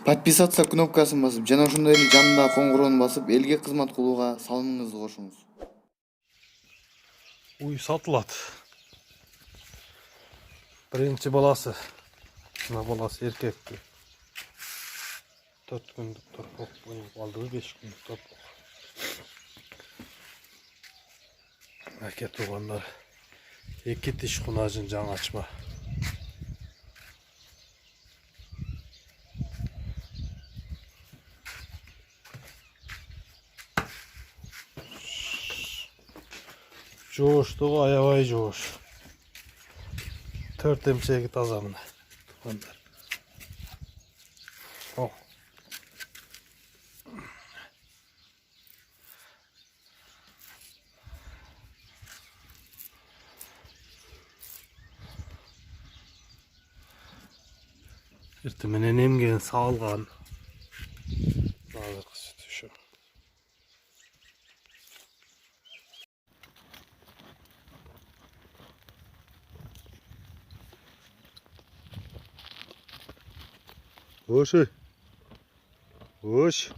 Подписаться кнопкасын басып, жана ошондой эле жанындагы коңгуроону басып, элге кызмат кылууга салымыңызды кошуңуз. Уй сатылат. Birinci balası. Mына баласы эркекти. 4 күндүк торпок алдыбы 5 күндүк торпок. Әке туғандар. 2 тиш кунажын жаңа ачма. Жоштугу аябай жош. 4 эмчеги таза мына туғандар. О. Эртеменен эмген саалган. Азыркы сүтү ушу. Ош. Ош.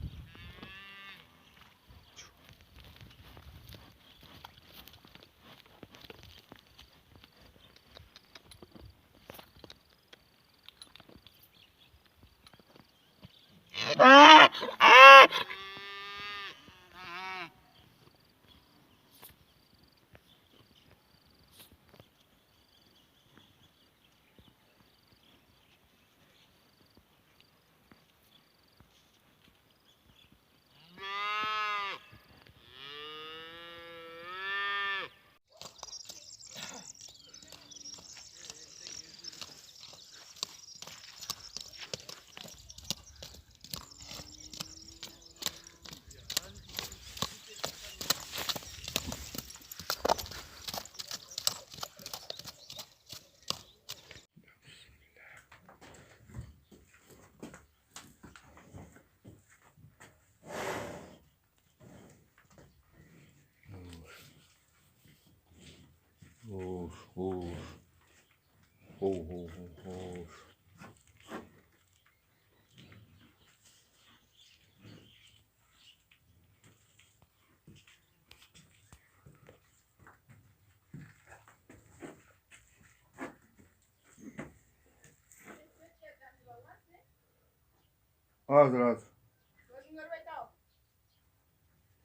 Hazır.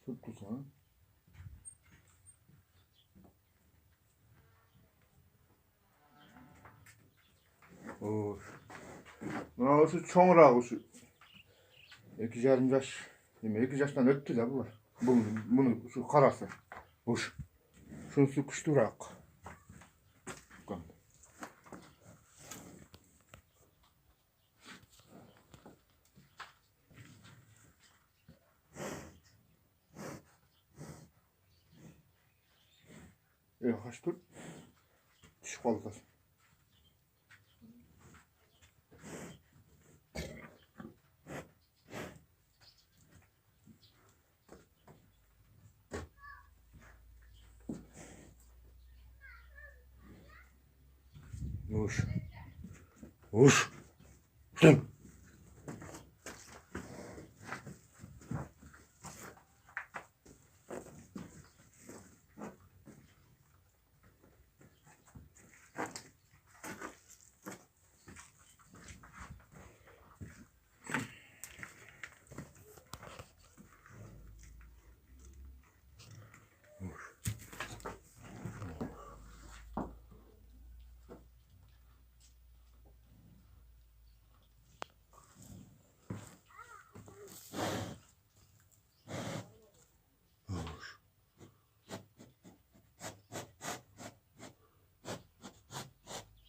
Çok güzel. Mına oşu çoňurak oşu. 2,5 yaş. Deme 2 yaştan öttü da bu. Bunu şu karası. Oş. Şunsu kuşturak. Kaç dur. Düşüp kaldı. Uş. Uş. Dur.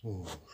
Oh.